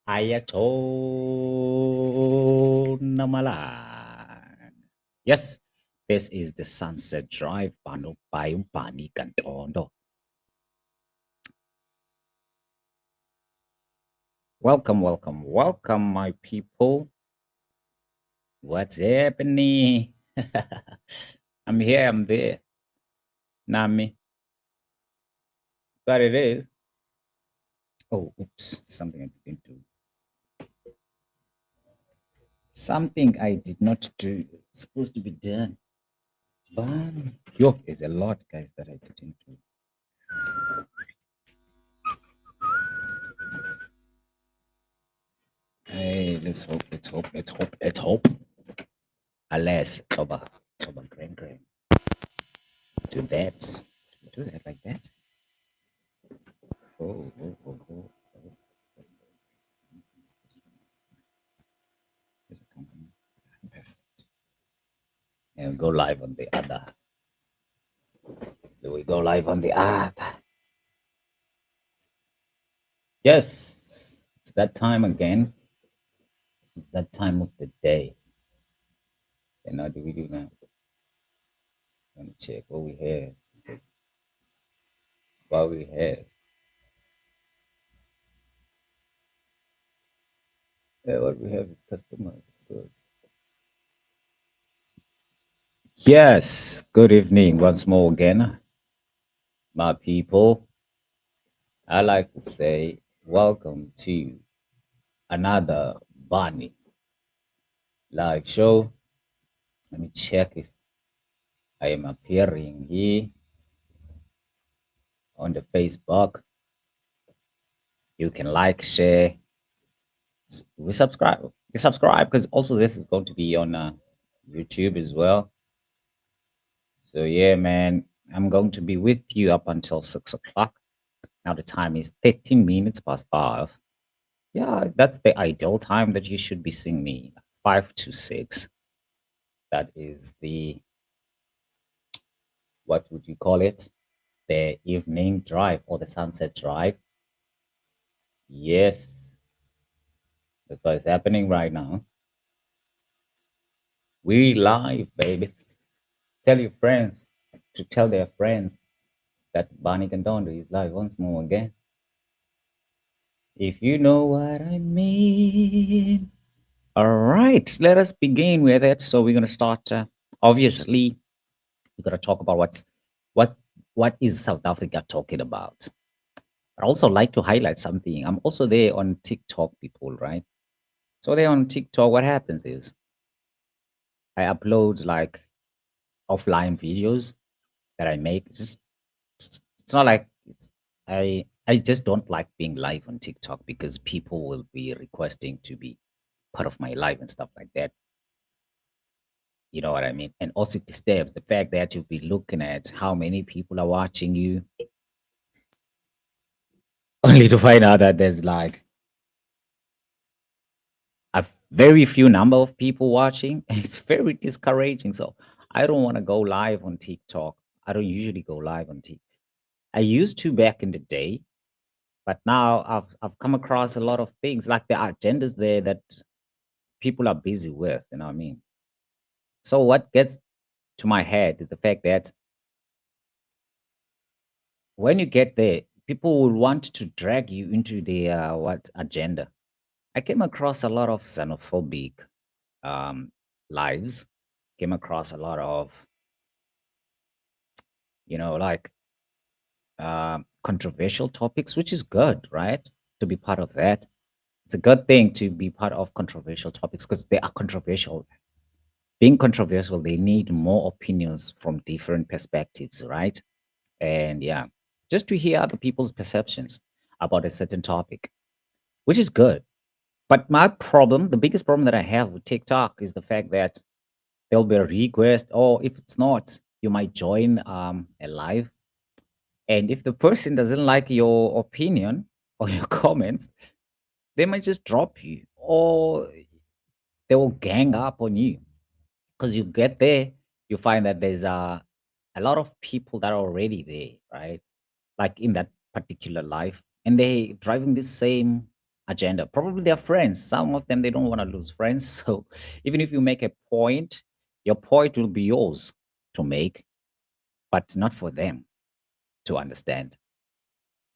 Ayatollah. Yes, this is the Sunset Drive by Bani Kantondo. Welcome, welcome, welcome, my people. What's happening? I'm here, I'm there. Nami. But it is. Oh, oops, something I didn't do. Something I did not do. Supposed to be done. But yo, there's a lot, guys, that I didn't do. Hey, let's hope, let's hope, let's hope, let's hope. Alas, Toba, Grand. Do that. Do that like that. Oh. There's a company. Perfect. And go live on the other. Do we go live on the other? Yes. It's that time again. It's that time of the day. And now do we do now? Let me check what we have. What we have. Yeah, what we have is customers. Good. Yes. Good evening once more again, my people. I like to say welcome to another Bani live show. Let me check if I am appearing here on the Facebook. You can like, share, we subscribe. You subscribe because also this is going to be on YouTube as well. So yeah, man, I'm going to be with you up until 6 o'clock. Now the time is 13 minutes past 5. Yeah, that's the ideal time that you should be seeing me. 5 to 6. That is the, what would you call it? The evening drive or the sunset drive. Yes, that's what's happening right now. We live, baby. Tell your friends to tell their friends that Bani Kandondo is live once more again. If you know what I mean. All right, let us begin with it. So we're gonna start. Obviously, we're gonna talk about what what is South Africa talking about. I'd also like to highlight something. I'm also there on TikTok, people, right? So there on TikTok, what happens is I upload like offline videos that I make. It's not like I just don't like being live on TikTok because people will be requesting to be part of my life and stuff like that. You know what I mean? And also it disturbs the fact that you'll be looking at how many people are watching you, only to find out that there's like a very few number of people watching. It's very discouraging. So I don't want to go live on TikTok. I don't usually go live on TikTok. I used to back in the day, but now I've come across a lot of things like the agendas there that people are busy with. You know what I mean? So what gets to my head is the fact that when you get there, people will want to drag you into the what agenda. I came across a lot of xenophobic um, lives. Came across a lot of like controversial topics, which is good, right? To be part of that, it's a good thing to be part of controversial topics because they are controversial. Being controversial, they need more opinions from different perspectives, right? And yeah, just to hear other people's perceptions about a certain topic, which is good. But my problem, the biggest problem that I have with TikTok is the fact that there'll be a request, or if it's not, you might join a live. And if the person doesn't like your opinion or your comments, they might just drop you or they will gang up on you because you get there, you find that there's a lot of people that are already there, right? Like in that particular life, and they driving the same. agenda. Probably they're friends. Some of them they don't want to lose friends. So even if you make a point, your point will be yours to make, but not for them to understand,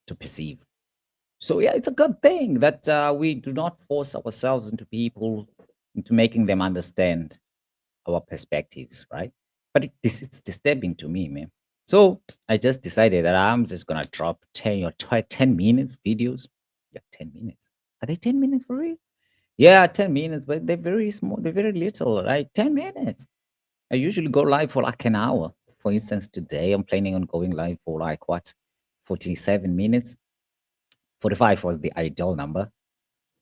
to perceive. So yeah, it's a good thing that we do not force ourselves into people, into making them understand our perspectives, right? But this it's disturbing to me, man. So I just decided that I'm just gonna drop 10 minutes videos. Yeah, 10 minutes. Are they 10 minutes for real? Yeah, 10 minutes, but they're very small. They're very little, right? 10 minutes. I usually go live for like an hour. For instance, today I'm planning on going live for like what, 47 minutes. 45 was the ideal number.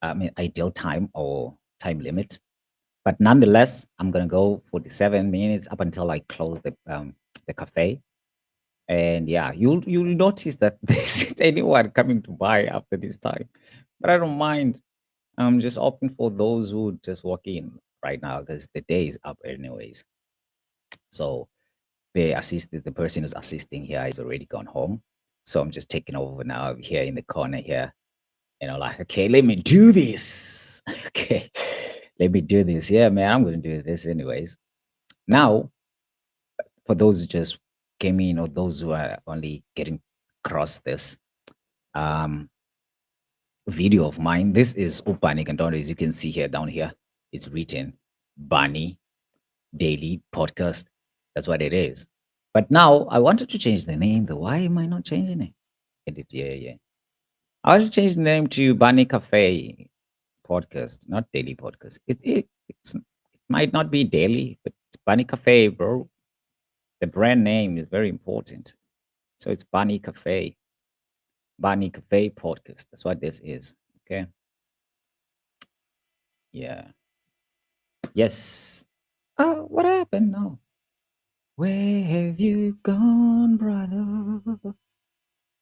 I mean, ideal time or time limit. But nonetheless, I'm gonna go 47 minutes up until I close the cafe. And yeah, you'll notice that there isn't anyone coming to buy after this time. But I don't mind. I'm just open for those who just walk in right now because the day is up anyways. So the person who's assisting here is already gone home. So I'm just taking over now here in the corner here. Like, okay, let me do this. Okay, let me do this. Yeah, man, I'm gonna do this anyways. Now, for those who just came in or those who are only getting across this um, video of mine, this is Upani Kandondo. As you can see here down here, it's written Bani Daily Podcast. That's what it is. But now I wanted to change the name. Though, why am I not changing it? Edit, yeah, yeah. I want to change the name to Bani Cafe Podcast, not Daily Podcast. It might not be daily, but it's Bani Cafe, bro. The brand name is very important. So it's Bani Cafe Podcast. That's what this is. Okay. Yeah. Yes. Oh, what happened? No. Where have you gone, brother?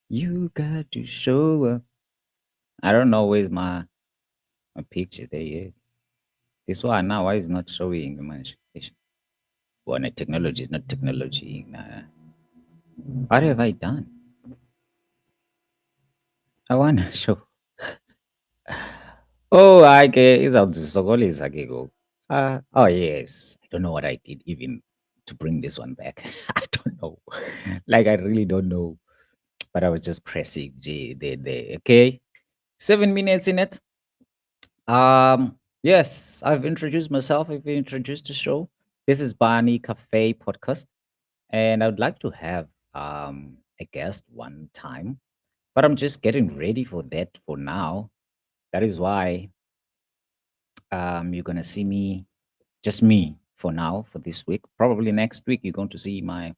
You got to show up. I don't know where's my picture. There he is. This one now, why is not showing the manifestation? Well, no, technology is not technology. Nah. What have I done? I want to show. Oh, okay. Izawuzisokolisa ke ngoku. Oh, yes. I don't know what I did even to bring this one back. I don't know. Like, I really don't know. But I was just pressing J there. Okay. 7 minutes in it. Yes, I've introduced myself. I've introduced the show. This is Bani Cafe Podcast. And I would like to have a guest one time. But I'm just getting ready for that for now. That is why you're gonna see me, just me for now for this week. Probably next week you're going to see my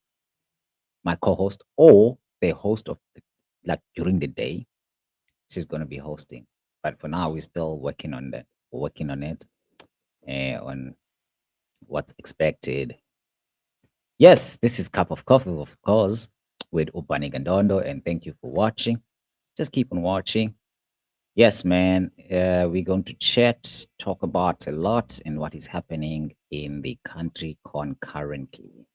co-host or the host of like during the day. She's gonna be hosting. But for now we're still working on that. We're working on it on what's expected. Yes, this is Cup of Coffee, of course, with Upani Gandondo, and thank you for watching. Just keep on watching. Yes, man. We're going to chat, talk about a lot and what is happening in the country concurrently.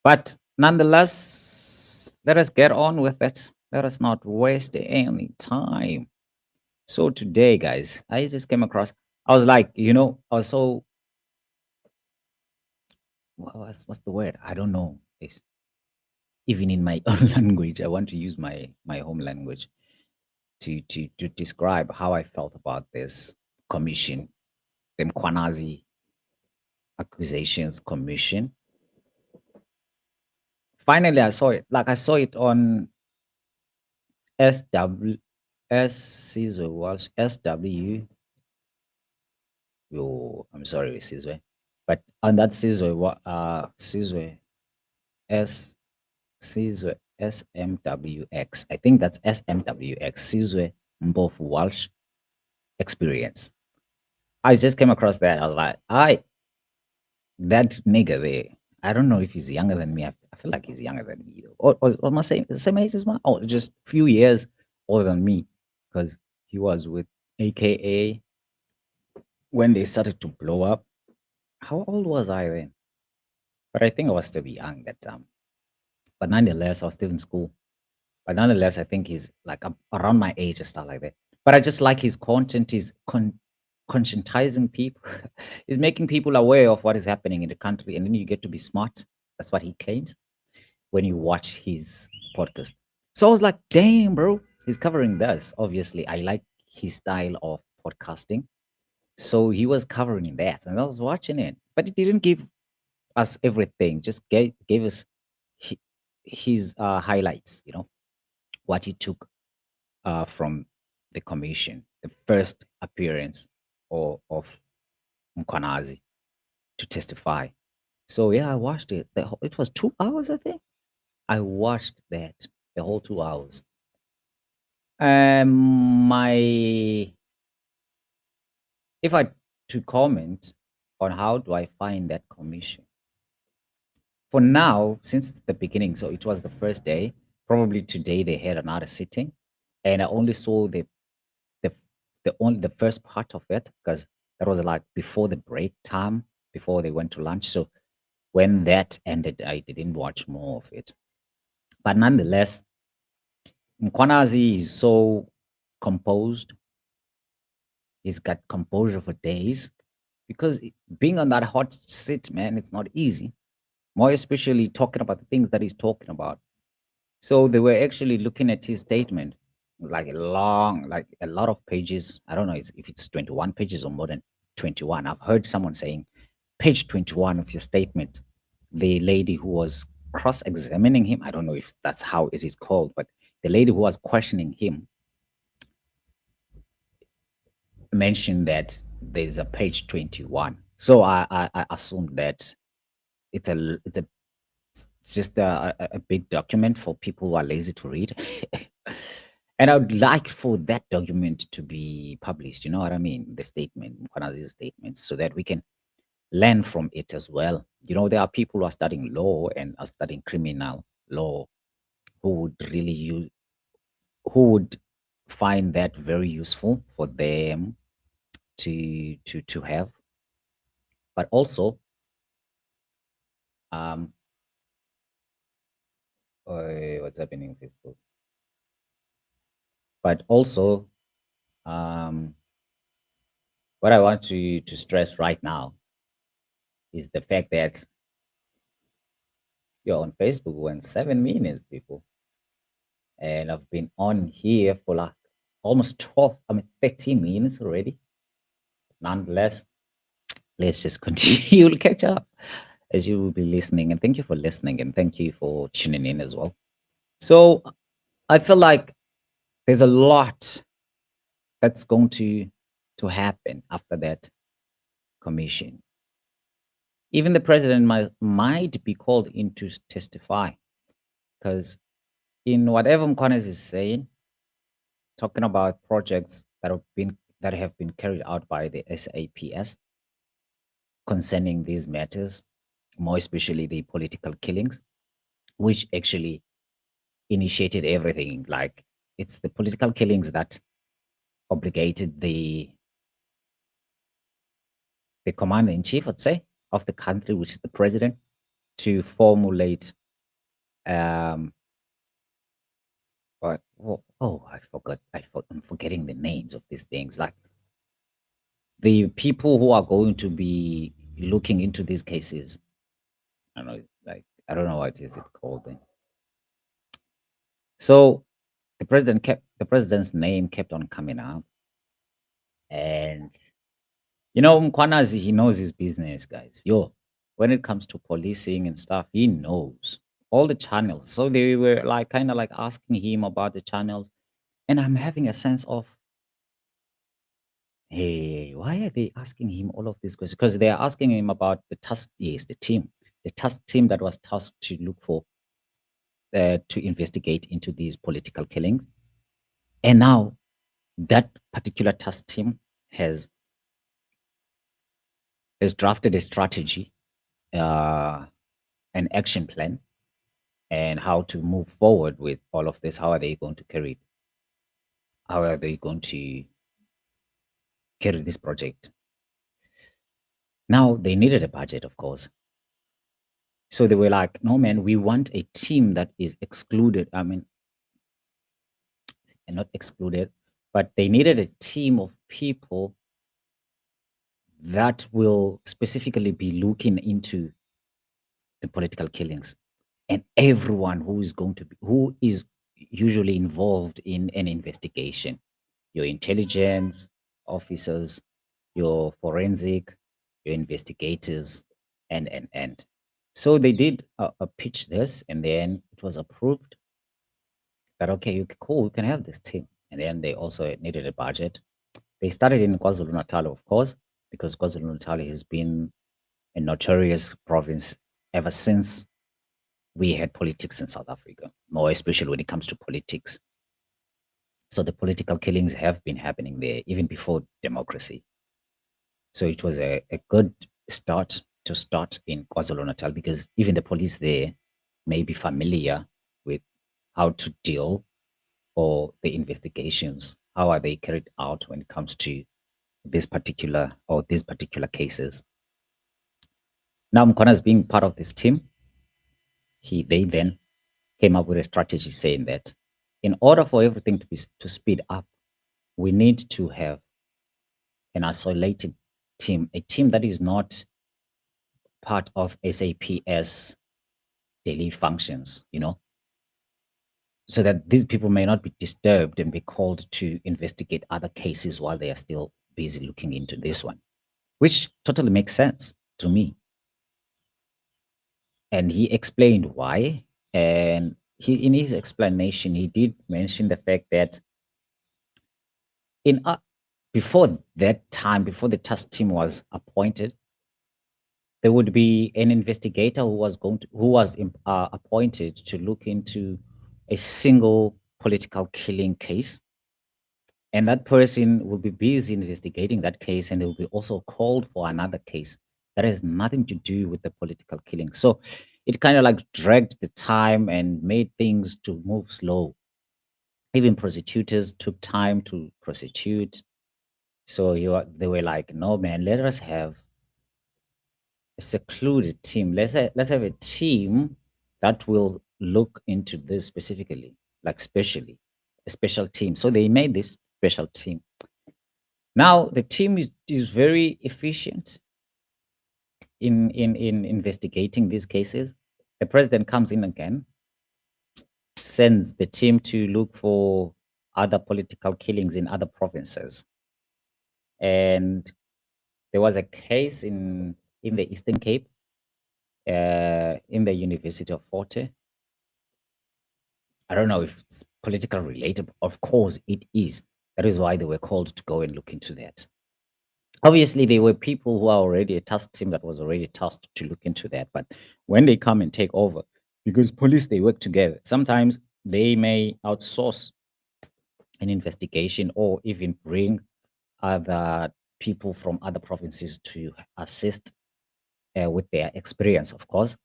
But nonetheless, let us get on with it. Let us not waste any time. So today, guys, I just came across. I was like, I was so what's the word? I don't know. It's, even in my own language, I want to use my home language to describe how I felt about this commission, the Mkwanazi Accusations Commission. Finally, I saw it. Like I saw it on SW Caesar was SW. Oh, I'm sorry, Caesar, but on that Caesar, Caesar S Caesar SMWX. I think that's SMWX. Caesar Mbof Walsh Experience. I just came across that. I was like, that nigga there. I don't know if he's younger than me. I feel like he's younger than me, though. Or am I same age as my? Oh, just few years older than me, because he was with AKA when they started to blow up. How old was I then? But I think I was still young that time. But nonetheless, I was still in school. But nonetheless, I think he's like around my age and stuff like that. But I just like his content. Is conscientizing people. He's making people aware of what is happening in the country, and then you get to be smart. That's what he claims when you watch his podcast. So I was like, damn, bro, he's covering this. Obviously, I like his style of podcasting. So he was covering that, and I was watching it, but it didn't give us everything. Just gave us hi- his highlights. What he took from the commission, the first appearance of Mkwanazi to testify. So yeah, I watched it. It was 2 hours, I think. I watched that the whole 2 hours. My if I to comment on how do I find that commission for now since the beginning. So it was the first day. Probably today they had another sitting, and I only saw the the first part of it because that was like before the break time, before they went to lunch. So when that ended, I didn't watch more of it. But nonetheless, Mkwanazi is so composed. He's got composure for days because being on that hot seat, man, it's not easy. More especially talking about the things that he's talking about. So they were actually looking at his statement, like like a lot of pages. I don't know if it's 21 pages or more than 21. I've heard someone saying page 21 of your statement. The lady who was cross examining him, I don't know if that's how it is called, but the lady who was questioning him mentioned that there's a page 21. So I assumed that it's just a big document for people who are lazy to read. And I would like for that document to be published. You know what I mean? The statement, Mkwanazi's statement, so that we can learn from it as well. There are people who are studying law and are studying criminal law who would really use, who would find that very useful for them to have. But also, um, what's happening with Facebook? But also, um, what I want to stress right now is the fact that you're on Facebook when 7 minutes, people, and I've been on here for like almost 12, 13 minutes already. Nonetheless, let's just continue. You'll catch up as you will be listening, and thank you for listening, and thank you for tuning in as well. So I feel like there's a lot that's going to happen after that commission. Even the president might be called in to testify because in whatever Mkwanazi is saying, talking about projects that have been carried out by the SAPS concerning these matters, more especially the political killings, which actually initiated everything. Like it's the political killings that obligated the commander in chief, I'd say, of the country, which is the president, to formulate um I forgot. I'm forgetting the names of these things. Like the people who are going to be looking into these cases. I don't know, like I don't know what is it called then. So the president's name kept on coming up, and Mkwanazi, he knows his business, guys. When it comes to policing and stuff, he knows all the channels. So they were like kind of like asking him about the channels, and I'm having a sense of, hey, why are they asking him all of these questions? Because they are asking him about the task, yes, the task team that was tasked to look for, to investigate into these political killings. And now that particular task team has has drafted a strategy, uh, an action plan, and how to move forward with all of this. How are they going to carry? How are they going to carry this project? Now they needed a budget, of course. So they were like, "No, man, we want a team that is excluded. I mean, and not excluded. but they needed a team of people that will specifically be looking into the political killings, and everyone who is usually involved in an investigation, your intelligence officers, your forensic, your investigators, and so they did a pitch this, and then it was approved that okay, you cool, we can have this team. And then they also needed a budget. They started in KwaZulu Natal, of course, because KwaZulu Natal has been a notorious province ever since we had politics in South Africa, more especially when it comes to politics. So the political killings have been happening there even before democracy. So it was a good start to start in KwaZulu Natal because even the police there may be familiar with how to deal or the investigations. How are they carried out when it comes to this particular or these particular cases? Now, Mkwanazi being part of this team, they then came up with a strategy saying that in order for everything to speed up, we need to have an isolated team, a team that is not part of SAP's daily functions, so that these people may not be disturbed and be called to investigate other cases while they are still busy looking into this one, which totally makes sense to me. And he explained why. And in his explanation, he did mention the fact that in before that time, before the task team was appointed, there would be an investigator who was appointed to look into a single political killing case, and that person will be busy investigating that case, and they will be also called for another case that has nothing to do with the political killing. So it kind of like dragged the time and made things to move slow. Even prosecutors took time to prosecute. So they were like, no man, let us have a secluded team. Let's have a team that will look into this specifically, like specially, a special team. So they made this special team. Now the team is very efficient in investigating these cases. The president comes in again, sends the team to look for other political killings in other provinces. And there was a case in the Eastern Cape, in the University of Forte. I don't know if it's political related. Of course, it is. That is why they were called to go and look into that. Obviously, there were people who are already a task team that was already tasked to look into that. But when they come and take over, because police they work together, sometimes they may outsource an investigation or even bring other people from other provinces to assist with their experience, of course,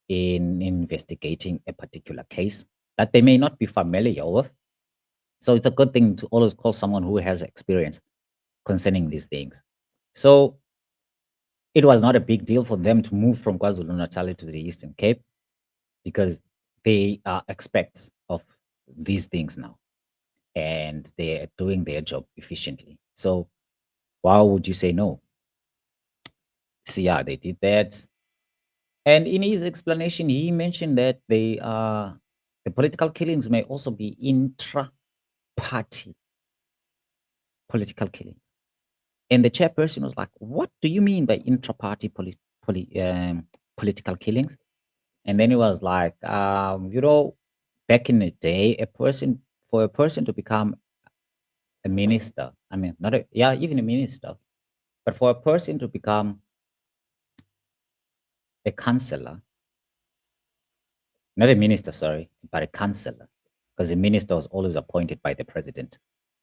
in investigating a particular case that they may not be familiar with. So it's a good thing to always call someone who has experience concerning these things. So it was not a big deal for them to move from KwaZulu Natal to the Eastern Cape because they are experts of these things now and they're doing their job efficiently. So why would you say no? So yeah, they did that. And in his explanation, he mentioned that the political killings may also be intra-party political killing. And the chairperson was like, "What do you mean by intra-party political killings?" And then he was like, back in the day, for a person to become a minister, I mean, not a, yeah, even a minister, but for a person to become a councillor, not a minister, sorry, but a councillor, because the minister was always appointed by the president.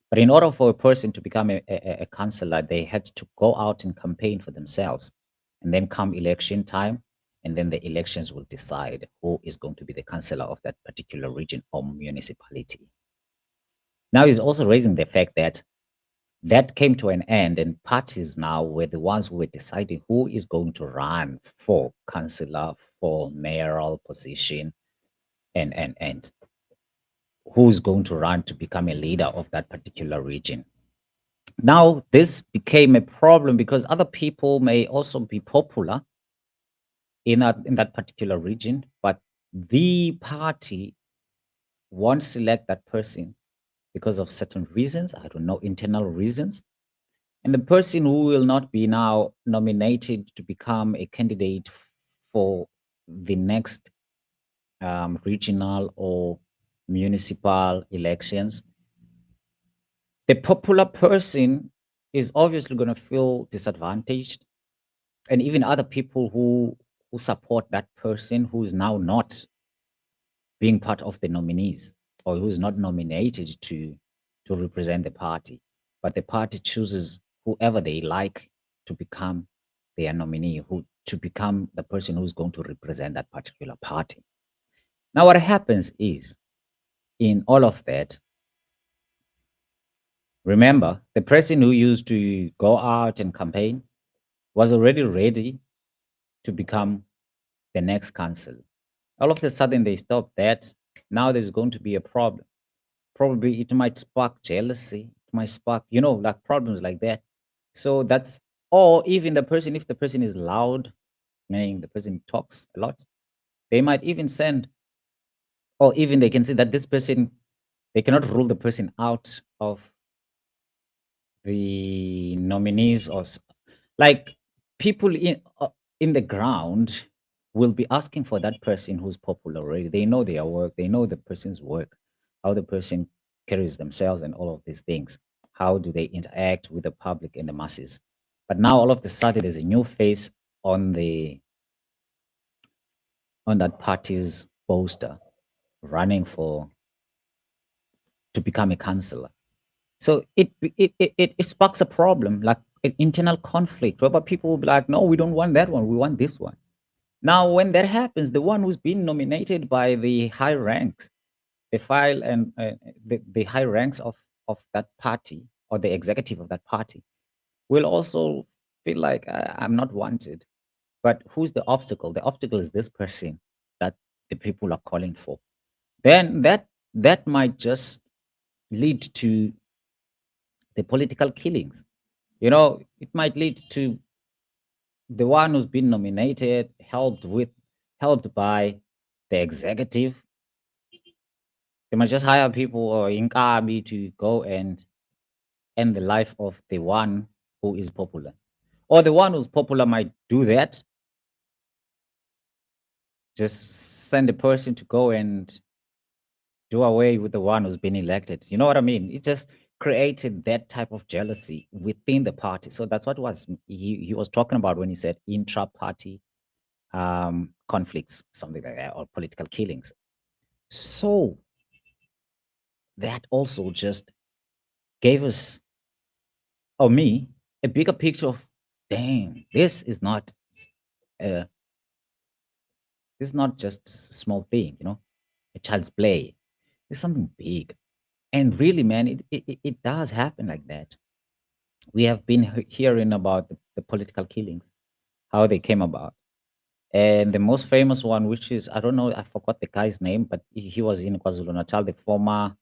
But in order for a person to become a councillor, they had to go out and campaign for themselves. And then come election time, and then the elections will decide who is going to be the councillor of that particular region or municipality. Now he's also raising the fact that that came to an end, and parties now were the ones who were deciding who is going to run for councillor, for mayoral position, and who's going to run to become a leader of that particular region. Now, this became a problem because other people may also be popular in that particular region, but the party won't select that person because of certain reasons. I don't know, internal reasons. And the person who will not be now nominated to become a candidate for the next regional or municipal elections, the popular person is obviously going to feel disadvantaged, and even other people who support that person who is now not being part of the nominees, or who is not nominated to represent the party, but the party chooses whoever they like to become their nominee, who to become the person who's going to represent that particular party. Now, what happens is, in all of that, remember, the person who used to go out and campaign was already ready to become the next council. All of a sudden, they stop that. Now there's going to be a problem. Probably it might spark jealousy. It might spark, like problems like that. So that's, or even the person, if the person is loud, meaning the person talks a lot, they might even send, or even they can see that this person, they cannot rule the person out of the nominees, like people in the ground will be asking for that person who's popular already. They know their work, they know the person's work, how the person carries themselves and all of these things. How do they interact with the public and the masses? But now all of a sudden there's a new face on the on that party's poster running for to become a councillor. So it sparks a problem, like an internal conflict, whereby people will be like, no, we don't want that one, we want this one. Now, when that happens, the one who's been nominated by the high ranks, the file and the high ranks of that party, or the executive of that party, will also feel like, I'm not wanted. But who's the obstacle? The obstacle is this person that the people are calling for. Then that might just lead to the political killings. It might lead to the one who's been nominated, helped by the executive. They might just hire people or inkabi to go and end the life of the one who is popular. Or the one who's popular might do that, just send a person to go and do away with the one who's been elected. You know what I mean? It just created that type of jealousy within the party. So that's what was he was talking about when he said intra-party conflicts, something like that, or political killings. So that also just gave us, or me, a bigger picture of, damn, uh, this is not just small thing, a child's play. It's something big. And really, man, it does happen like that. We have been hearing about the political killings, how they came about. And the most famous one, which is, I don't know, I forgot the guy's name, but he was in KwaZulu Natal, the former,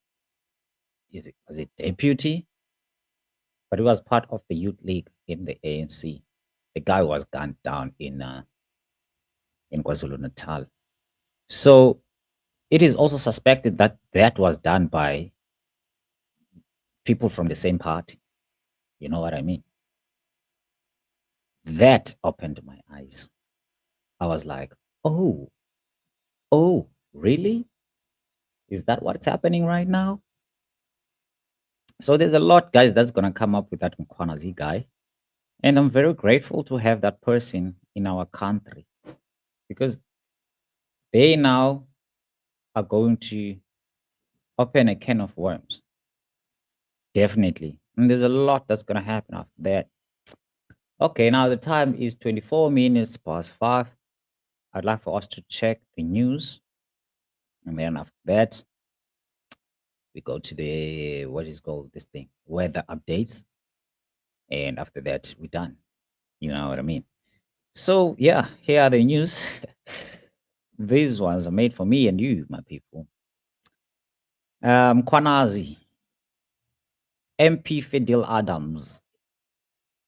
was it deputy? But he was part of the youth league in the ANC. The guy was gunned down in KwaZulu Natal. So it is also suspected that that was done by people from the same party. You know what I mean? That opened my eyes. I was like, oh, oh, really? Is that what's happening right now? So there's a lot, guys, that's gonna come up with that Mkwanazi guy. And I'm very grateful to have that person in our country, because they now are going to open a can of worms. Definitely. And there's a lot that's gonna happen after that. Okay, now the time is 24 minutes past 5. I'd like for us to check the news. And then after that, we go to the, what is called this thing, weather updates. And after that, we're done. You know what I mean? So, yeah, here are the news. These ones are made for me and you, my people. Mkwanazi, MP Fidel Adams,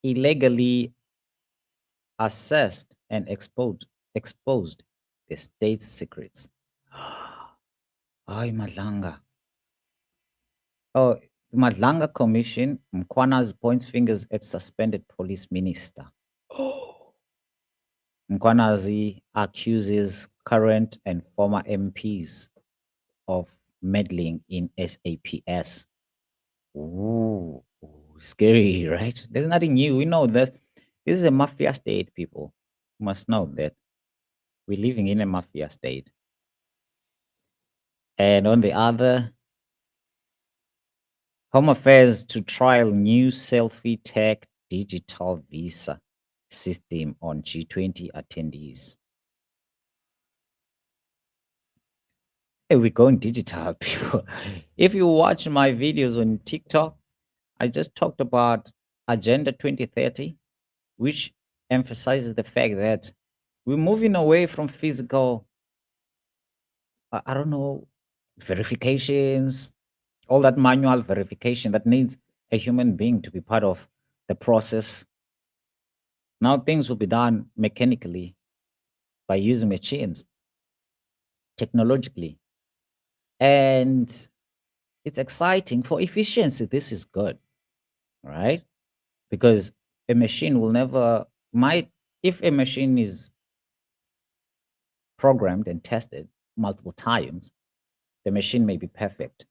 illegally assessed and exposed the state's secrets. Ay, Madlanga. Oh, Madlanga Commission, Mkwanazi points fingers at suspended police minister. Mkwanazi accuses current and former MPs of meddling in SAPS. Ooh, scary, right? There's nothing new. We know that this is a mafia state, people. You must know that we're living in a mafia state. And on the other, Home Affairs to trial new selfie tech digital visa system on G20 attendees. Hey, we're going digital, people. If you watch my videos on TikTok, I just talked about Agenda 2030, which emphasizes the fact that we're moving away from physical, I don't know, verifications, all that manual verification that needs a human being to be part of the process. Now things will be done mechanically by using machines, technologically. And it's exciting for efficiency. This is good, right? Because a machine will never, might, if a machine is programmed and tested multiple times, the machine may be perfect.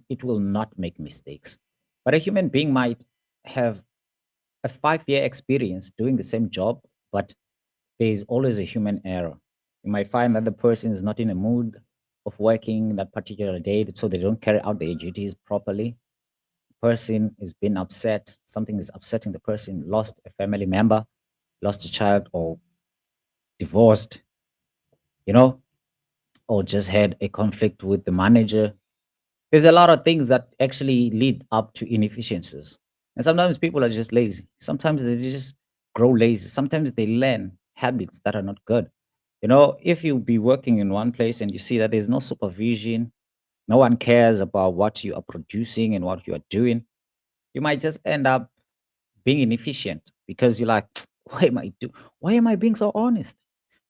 It will not make mistakes. But a human being might have a 5 year experience doing the same job, but there is always a human error. You might find that the person is not in a mood of working that particular day, so they don't carry out their duties properly. Person is being upset, something is upsetting the person, lost a family member, lost a child, or divorced, you know, or just had a conflict with the manager. There's a lot of things that actually lead up to inefficiencies. And sometimes people are just lazy. Sometimes they just grow lazy. Sometimes they learn habits that are not good. You know, if you be working in one place and you see that there's no supervision, no one cares about what you are producing and what you are doing, you might just end up being inefficient because you're like, why am I being so honest?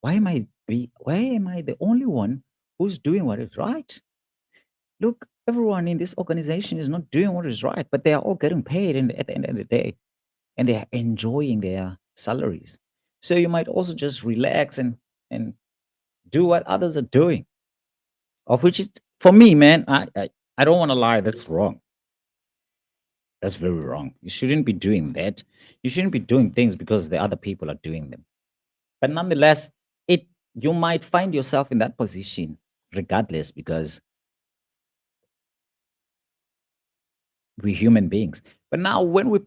Why am I the only one who's doing what is right? Look, everyone in this organization is not doing what is right, but they are all getting paid at the end of the day and they are enjoying their salaries. So you might also just relax and do what others are doing, of which is for me, man, I don't want to lie, that's wrong. That's very wrong. You shouldn't be doing that. You shouldn't be doing things because the other people are doing them. But nonetheless, it you might find yourself in that position regardless because we're human beings. But now when we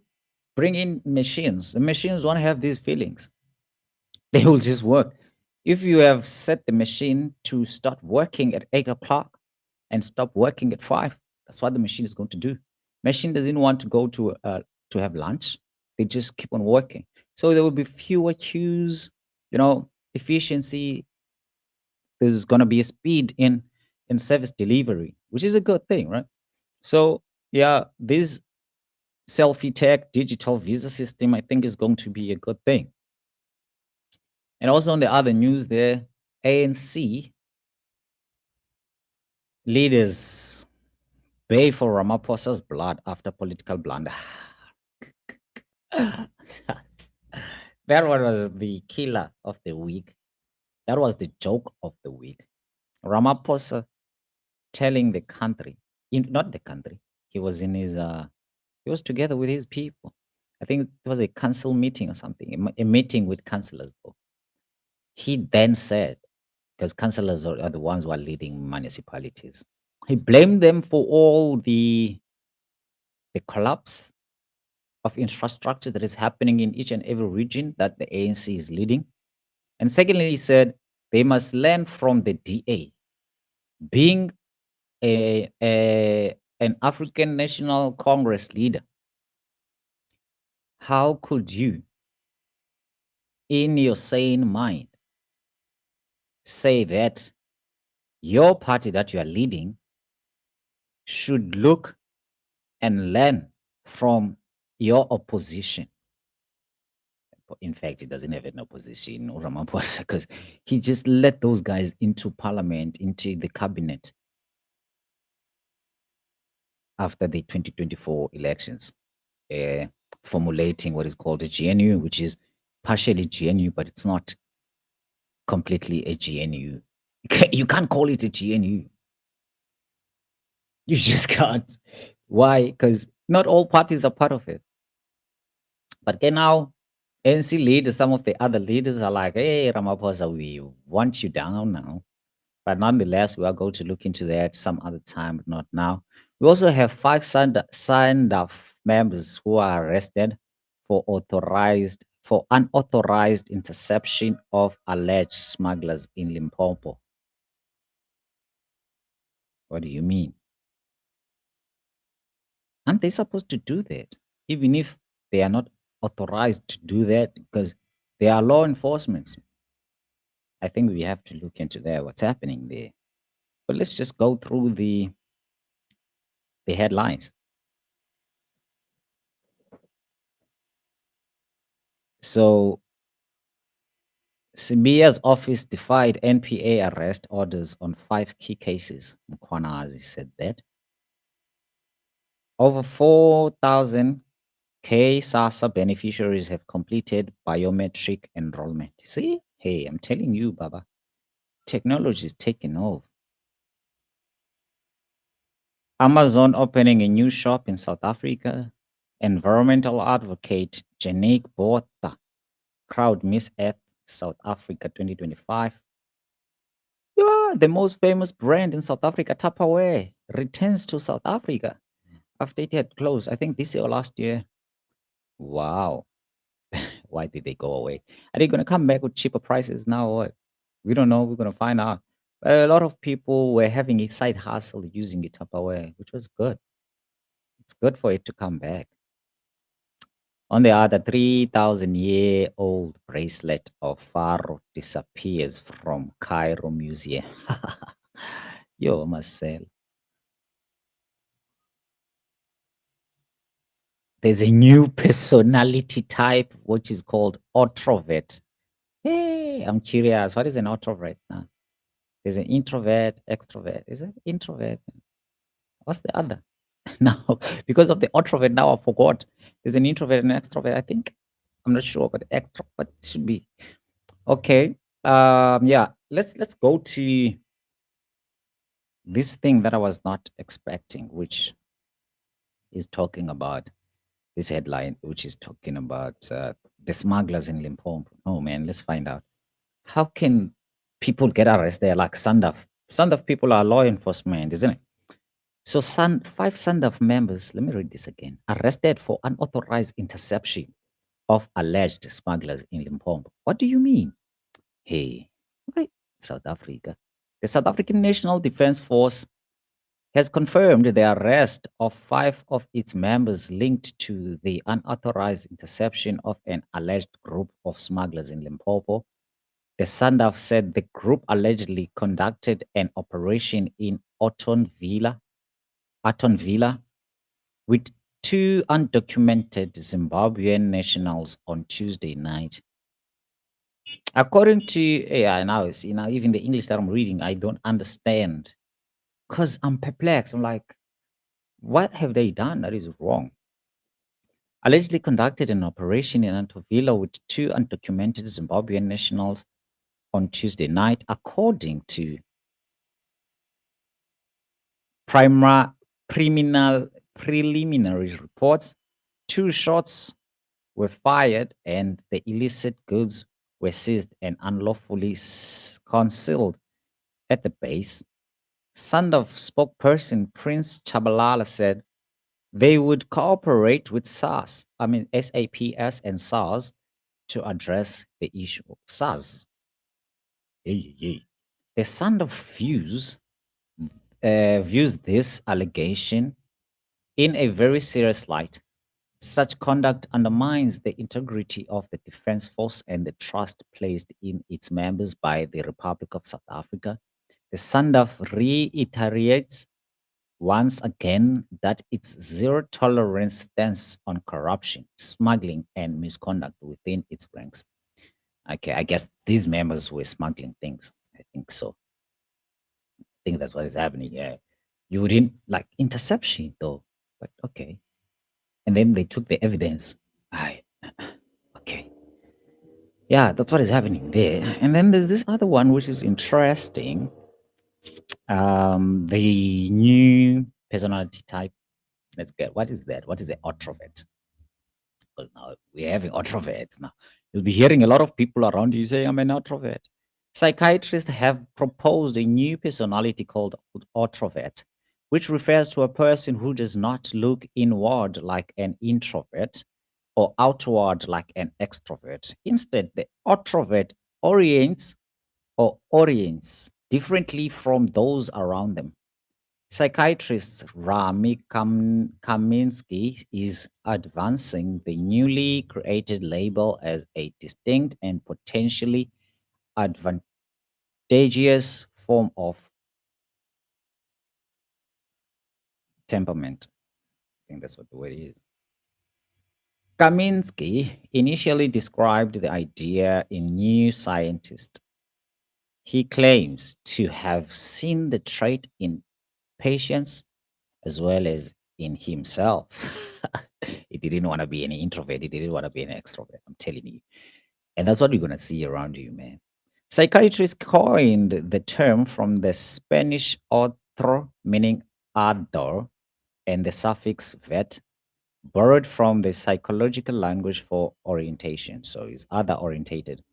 bring in machines, the machines won't have these feelings. They will just work. If you have set the machine to start working at 8 o'clock and stop working at 5, that's what the machine is going to do. Machine doesn't want to go to have lunch. They just keep on working. So there will be fewer queues, efficiency. There's going to be a speed in service delivery, which is a good thing, right? So yeah, this selfie tech digital visa system, I think, is going to be a good thing. And also on the other news there, ANC leaders pay for Ramaphosa's blood after political blunder. That one was the killer of the week. That was the joke of the week. Ramaphosa telling the country, not the country, he was in his, he was together with his people. I think it was a council meeting or something, a meeting with councillors. Though. He then said, because councillors are the ones who are leading municipalities, he blamed them for all the collapse of infrastructure that is happening in each and every region that the ANC is leading. And secondly, he said they must learn from the DA. Being an African National Congress leader, how could you, in your sane mind, say that your party that you are leading should look and learn from your opposition. In fact, he doesn't have an opposition, Ramaphosa, because he just let those guys into parliament, into the cabinet after the 2024 elections, uh, formulating what is called a GNU, which is partially GNU, but it's not completely a GNU. You can't call it a GNU. You just can't. Why? Because not all parties are part of it. But okay, now NC leaders, some of the other leaders are like, hey, Ramaphosa, we want you down now. But nonetheless, we are going to look into that some other time, but not now. We also have five signed off members who are arrested for unauthorized interception of alleged smugglers in Limpopo. What do you mean? Aren't they supposed to do that? Even if they are not authorized to do that because they are law enforcement. I think we have to look into that, what's happening there. But let's just go through the headlines. So Simbia's office defied NPA arrest orders on 5 key cases. Mkwanazi said that. Over 4,000 K SASA beneficiaries have completed biometric enrollment. See? Hey, I'm telling you, Baba, technology is taking over. Amazon opening a new shop in South Africa. Environmental advocate Janik Botha. Crowd Miss Earth South Africa 2025. Yeah, the most famous brand in South Africa, Tupperware, returns to South Africa after it had closed. I think this year or last year. Wow. Why did they go away? Are they going to come back with cheaper prices now or what? We don't know. We're going to find out. But a lot of people were having a side hustle using the Tupperware, which was good. It's good for it to come back. On the other, 3,000-year-old bracelet of Pharaoh disappears from Cairo Museum. Yo, Marcel. There's a new personality type which is called introvert. Hey, I'm curious. What is an introvert now? There's an introvert, extrovert. Is it introvert? What's the other? Now, because of the introvert, now I forgot. There's an introvert and an extrovert, I think. I'm not sure, but extrovert should be. Okay. Yeah, let's go to this thing that I was not expecting, which is talking about this headline, which is talking about the smugglers in Limpopo. Oh man, let's find out. How can people get arrested like Sandaf? Sandaf people are law enforcement, isn't it? So five Sandaf members, let me read this again, arrested for unauthorized interception of alleged smugglers in Limpopo. What do you mean? Hey, okay, South Africa. The South African National Defense Force has confirmed the arrest of five of its members linked to the unauthorized interception of an alleged group of smugglers in Limpopo. The SANDF said the group allegedly conducted an operation in Aton Villa with two undocumented Zimbabwean nationals on Tuesday night. According to AI, now see now even the English that I'm reading, I don't understand because I'm perplexed. I'm like, what have they done that is wrong? Allegedly conducted an operation in Antovilla with two undocumented Zimbabwean nationals on Tuesday night, according to criminal preliminary reports. Two shots were fired and the illicit goods were seized and unlawfully concealed at the base. Sandov spokesperson Prince Chabalala said they would cooperate with SAPS and SARS to address the issue. SARS. Hey, hey. The Sandov views this allegation in a very serious light. Such conduct undermines the integrity of the Defense Force and the trust placed in its members by the Republic of South Africa. The SANDF reiterates once again that its zero tolerance stance on corruption, smuggling, and misconduct within its ranks. Okay, I guess these members were smuggling things. I think so. I think that's what is happening. Yeah, you wouldn't like interception though, but okay. And then they took the evidence. I okay. Yeah, that's what is happening there. And then there's this other one which is interesting. The new personality type. Let's get what is that? What is the introvert? Well, now we're having introverts now. You'll be hearing a lot of people around you say, I'm an introvert. Psychiatrists have proposed a new personality called introvert, which refers to a person who does not look inward like an introvert or outward like an extrovert. Instead, the introvert orients orients differently from those around them. Psychiatrist Rami Kaminsky is advancing the newly created label as a distinct and potentially advantageous form of temperament. I think that's what the word is. Kaminsky initially described the idea in New Scientist. He claims to have seen the trait in patients as well as in himself. He didn't want to be an introvert. He didn't want to be an extrovert. I'm telling you. And that's what you're going to see around you, man. Psychiatrists coined the term from the Spanish otro, meaning other, and the suffix vet, borrowed from the psychological language for orientation. So it's other orientated.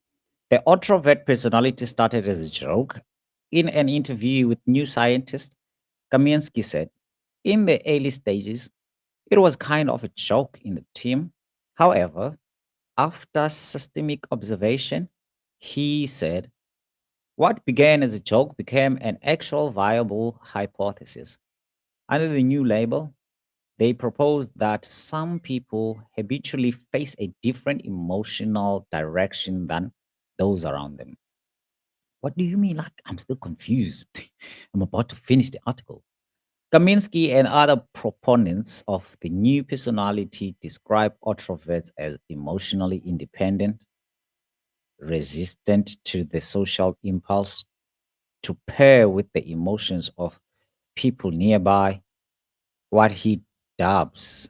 The introvert personality started as a joke. In an interview with New Scientist, Kaminsky said, in the early stages, it was kind of a joke in the team. However, after systemic observation, he said, what began as a joke became an actual viable hypothesis. Under the new label, they proposed that some people habitually face a different emotional direction than those around them. What do you mean? Like, I'm still confused. I'm about to finish the article. Kaminsky and other proponents of the new personality describe introverts as emotionally independent, resistant to the social impulse to pair with the emotions of people nearby, what he dubs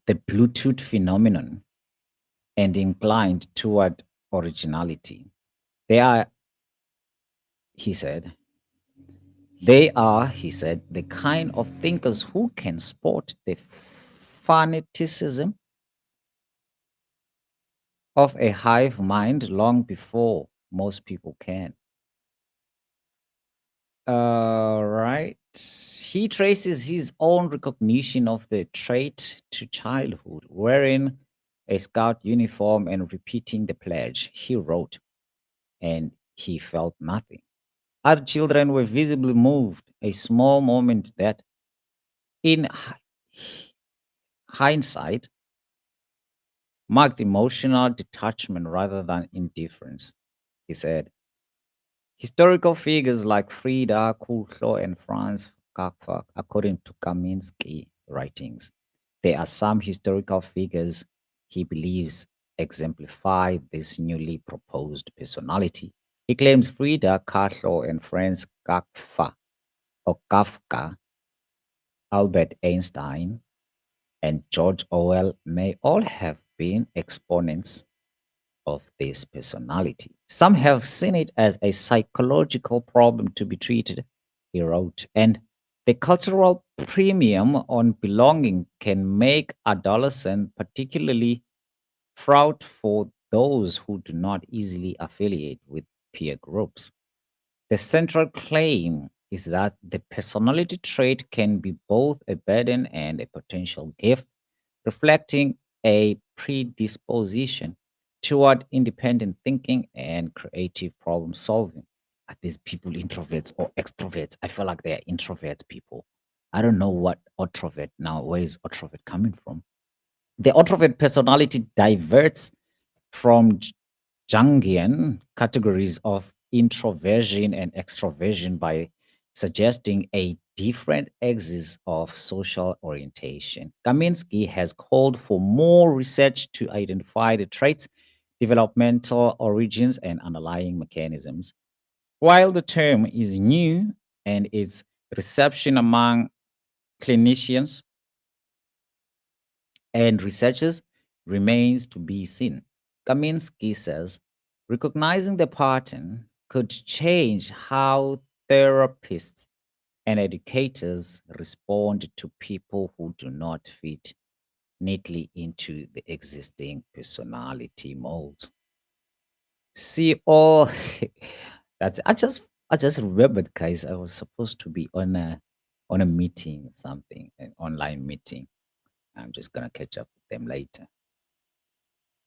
the Bluetooth phenomenon, and inclined toward originality. They are, he said, he said, the kind of thinkers who can spot the fanaticism of a hive mind long before most people can. Right. He traces his own recognition of the trait to childhood, wearing a scout uniform and repeating the pledge. He wrote, and he felt nothing. Other children were visibly moved, a small moment that, in hindsight, marked emotional detachment rather than indifference. He said, historical figures like Frida Kahlo and Franz Kafka, according to Kaminsky writings, there are some historical figures he believes exemplify this newly proposed personality. He claims Frida Kahlo and Franz Kafka, or Kafka, Albert Einstein, and George Orwell may all have been exponents of this personality. Some have seen it as a psychological problem to be treated, he wrote, and the cultural premium on belonging can make adolescents particularly fraught for those who do not easily affiliate with peer groups. The central claim is that the personality trait can be both a burden and a potential gift, reflecting a predisposition toward independent thinking and creative problem solving. Are these people introverts or extroverts? I feel like they are introvert people. I don't know what introvert now. Where is introvert coming from? The introvert personality diverts from Jungian categories of introversion and extroversion by suggesting a different axes of social orientation. Kaminsky has called for more research to identify the traits, developmental origins, and underlying mechanisms. While the term is new and its reception among clinicians and researchers remains to be seen, Kaminsky says recognizing the pattern could change how therapists and educators respond to people who do not fit neatly into the existing personality molds. See, all that's I just remembered, guys. I was supposed to be on a meeting, something, an online meeting. I'm just gonna catch up with them later.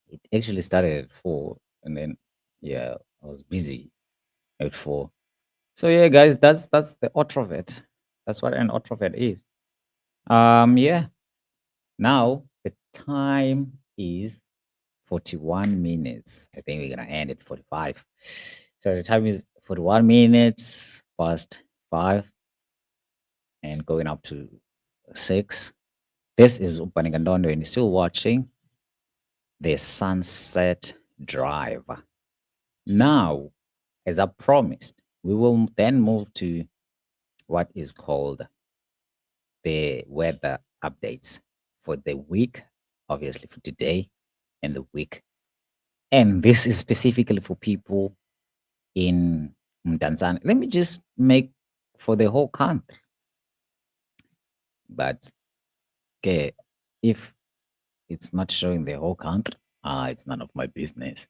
It actually started at 4, and then yeah, I was busy at 4. So yeah, guys, that's the introvert. That's what an introvert is. Yeah. Now the time is 41 minutes. I think we're gonna end at 45. So the time is 41 minutes past 5 and going up to 6. This is Upanigandondo and you're still watching the Sunset Drive. Now, as I promised, we will then move to what is called the weather updates for the week, obviously for today and the week. And this is specifically for people in Tanzania. Let me just make for the whole country. But okay, if it's not showing the whole country, it's none of my business.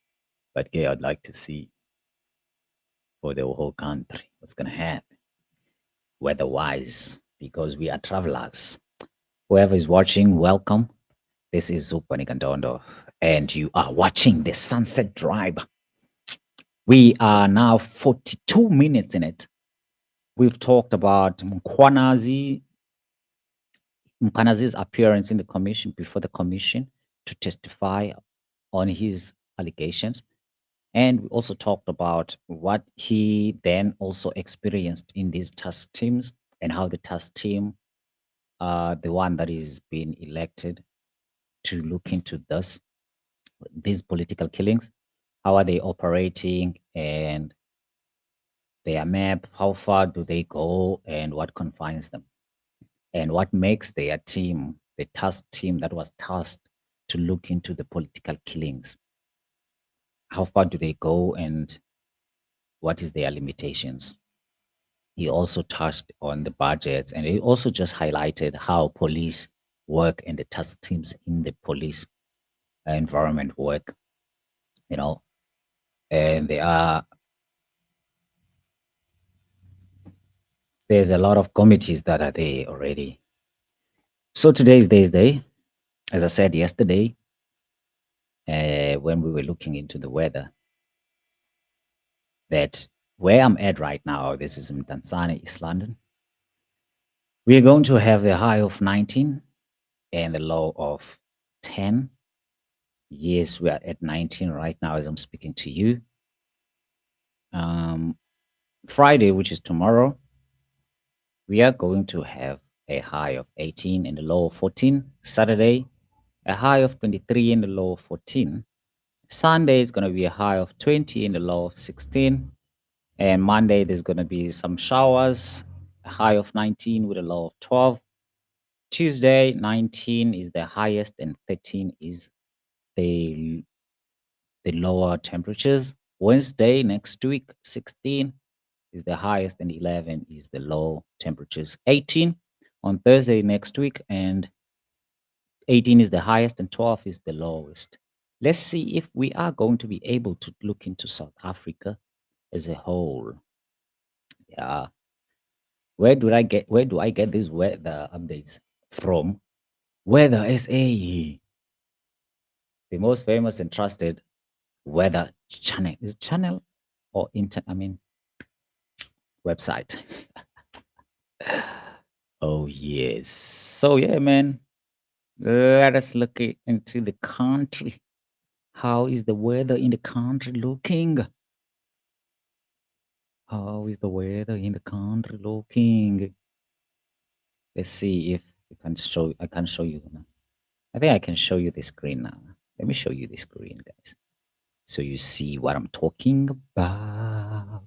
But okay, I'd like to see for the whole country what's gonna happen weather-wise because we are travelers. Whoever is watching, welcome. This is Zupa Nikandondo, and you are watching the Sunset Drive. We are now 42 minutes in it. We've talked about Mkwanazi's appearance in the commission before the commission to testify on his allegations. And we also talked about what he then also experienced in these task teams and how the task team, the one that is being elected to look into these political killings, how are they operating and their map, how far do they go and what confines them and what makes their team, the task team that was tasked to look into the political killings, how far do they go and what is their limitations. He also touched on the budgets and he also just highlighted how police work and the task teams in the police environment work, you know, and there's a lot of committees that are there already. So today is Day's Day. As I said yesterday, when we were looking into the weather, that where I'm at right now, this is in Tanzania, East London, we're going to have a high of 19 and a low of 10. Yes, we are at 19 right now as I'm speaking to you. Um, Friday, which is tomorrow, we are going to have a high of 18 and a low of 14. Saturday, a high of 23 and a low of 14. Sunday is going to be a high of 20 and a low of 16. And Monday, there's going to be some showers, a high of 19 with a low of 12. Tuesday, 19 is the highest and 13 is the the lower temperatures. Wednesday next week, 16 is the highest and 11 is the low temperatures. 18 on Thursday next week and 18 is the highest and 12 is the lowest. Let's see if we are going to be able to look into South Africa as a whole. Yeah. Where do I get these weather updates from? Weather SA, the most famous and trusted weather channel. Is it channel or website? Oh yes. So yeah, man. Let us look into the country. How is the weather in the country looking? How is the weather in the country looking? Let's see if I can show you now. I think I can show you the screen now. Let me show you the screen, guys, so you see what I'm talking about.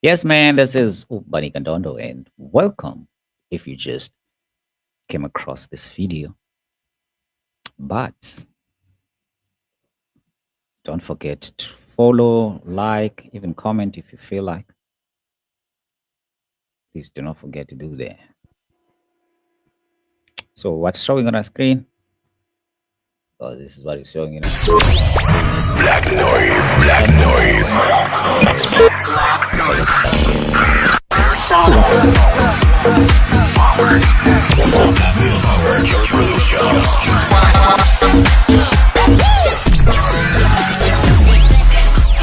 Yes, man, this is Bani Kandondo, and welcome if you just came across this video. But don't forget to follow, like, even comment if you feel like. Please do not forget to do that. So, what's showing on our screen? Oh, this is what it's showing on our screen. Black noise, black noise. Your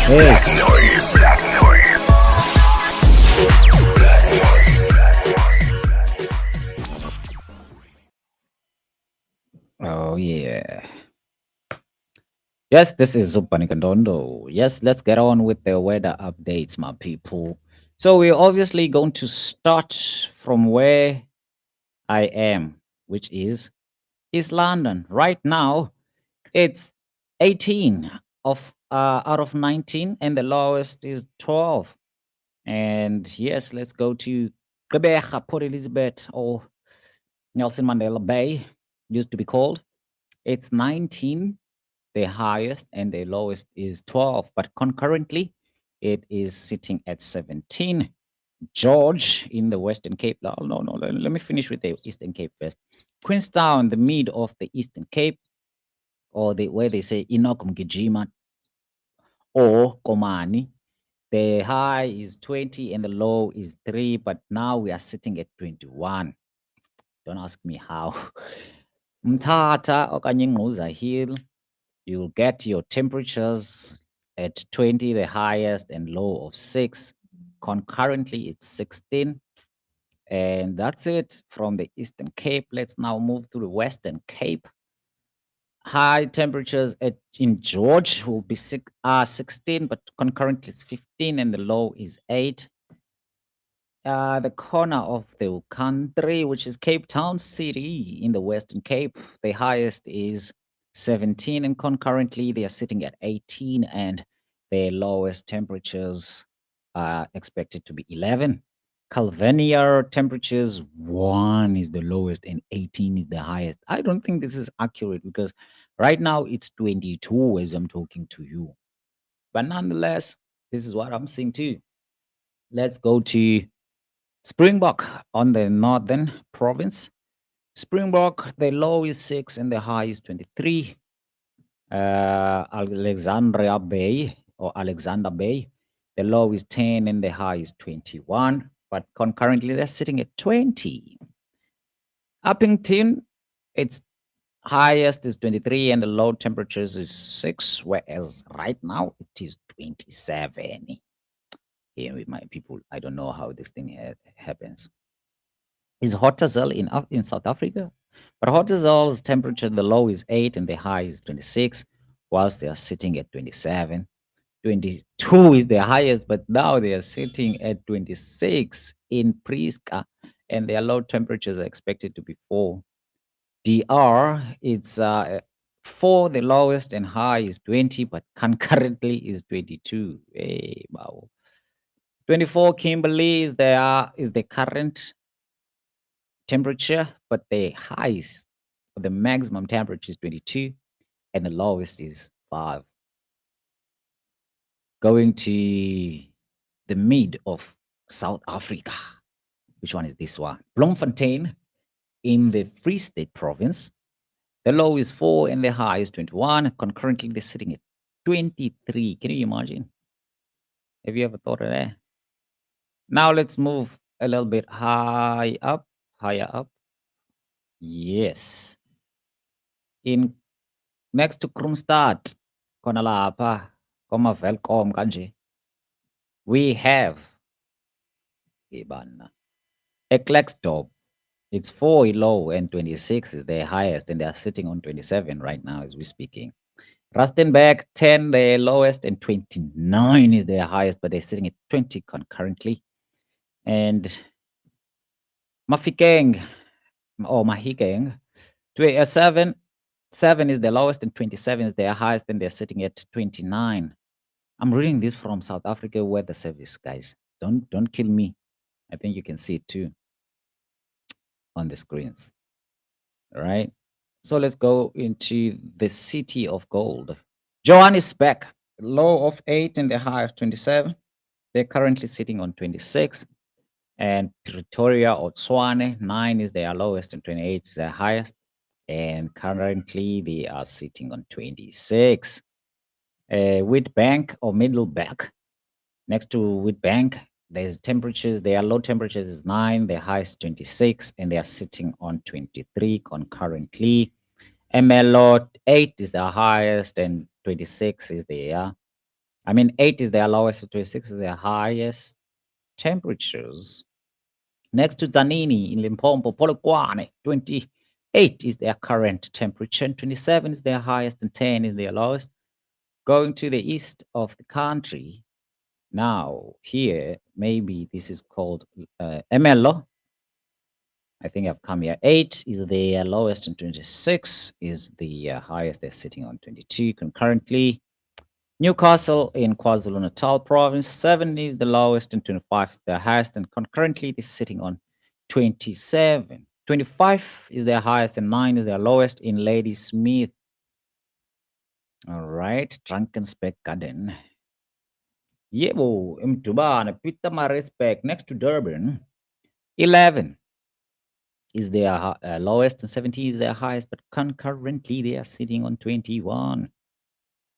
Black noise, black noise. Oh, yeah. Yes, this is Zupanikandondo. Yes, let's get on with the weather updates, my people. So, we're obviously going to start from where I am, which is East London. Right now, it's 18 of out of 19, and the lowest is 12. And yes, let's go to Gqeberha, Port Elizabeth, or Nelson Mandela Bay, used to be called. It's 19, the highest, and the lowest is 12. But concurrently, it is sitting at 17. George in the Western Cape. No. Let me finish with the Eastern Cape first. Queenstown, the mid of the Eastern Cape, or the where they say Inokum Gijima or Komani. The high is 20 and the low is 3, but now we are sitting at 21. Don't ask me how. Mthatha okanye Ngquza Hill, you'll get your temperatures at 20, the highest, and low of 6. Concurrently, it's 16. And that's it from the Eastern Cape. Let's now move to the Western Cape. High temperatures in George will be 16, but concurrently it's 15, and the low is 8. The corner of the country, which is Cape Town City in the Western Cape, the highest is 17, and concurrently they are sitting at 18, and the lowest temperatures are expected to be 11. Calvania temperatures 1 is the lowest and 18 is the highest. I don't think this is accurate because right now it's 22 as I'm talking to you. But nonetheless, this is what I'm seeing too. Let's go to Springbok on the northern province. Springbok, the low is 6 and the high is 23. Alexandria Bay or Alexander Bay, the low is 10 and the high is 21. But concurrently, they're sitting at 20. Uppington, its highest is 23 and the low temperatures is 6, whereas right now it is 27. Here with my people, I don't know how this thing happens. Is Hotazel in South Africa? But Hotazel's temperature, the low is 8 and the high is 26, whilst they are sitting at 27. 22 is the highest, but now they are sitting at 26 in Priska, and their low temperatures are expected to be 4. DR, it's 4, the lowest, and high is 20, but concurrently is 22. Hey, wow. 24 Kimberley is the current temperature, but the highest, the maximum temperature is 22, and the lowest is 5. Going to the mid of South Africa. Which one is this one? Bloemfontein in the Free State province. The low is 4 and the high is 21. Concurrently, they're sitting at 23. Can you imagine? Have you ever thought of that? Now let's move a little bit higher up. Yes. In next to Kroonstad, khona lapha kwama-Welkom kanje, we have ibana Klerksdorp. It's 4 low and 26 is the highest, and they are sitting on 27 right now as we're speaking. Rustenburg, 10 the lowest, and 29 is their highest, but they're sitting at 20 concurrently. And Mafikeng, or Mahikeng. 7, 7 is the lowest and 27 is their highest, and they're sitting at 29. I'm reading this from South Africa Weather Service, guys. Don't kill me. I think you can see it too on the screens. All right. So let's go into the city of gold. Johannesburg, low of 8 and the high of 27. They're currently sitting on 26. And Pretoria or Tswane, 9 is their lowest and 28 is their highest. And currently they are sitting on 26. Witbank or Middleburg, next to Witbank, there's temperatures. Their low temperatures is 9, their highest 26, and they are sitting on 23 concurrently. MLO 8 is the highest, and 26 is their, 8 is their lowest, and 26 is their highest temperatures. Next to Zanini in Limpopo, Polokwane, 28 is their current temperature, and 27 is their highest, and 10 is their lowest. Going to the east of the country, now here, maybe this is called MLO. I think I've come here. 8 is the lowest, and 26 is the highest. They're sitting on 22 concurrently. Newcastle in KwaZulu-Natal province, 7 is the lowest and 25 is the highest, and concurrently they're sitting on 27. 25 is their highest and 9 is their lowest in Ladysmith. All right, Drakensberg Garden. Yebo, Mtubana, Pietermaritzburg, next to Durban. 11 is their lowest and 17 is their highest, but concurrently they are sitting on 21.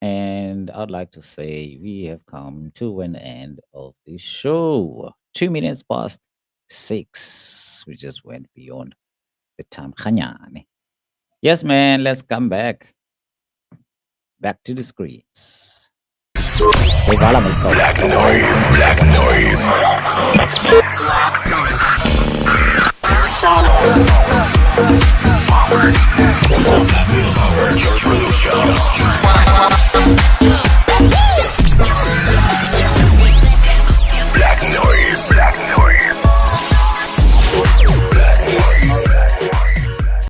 And I'd like to say we have come to an end of the show. 2 minutes past 6. We just went beyond the time. Khanyane. Yes, man, let's come back. Back to the screens. Black noise, black noise.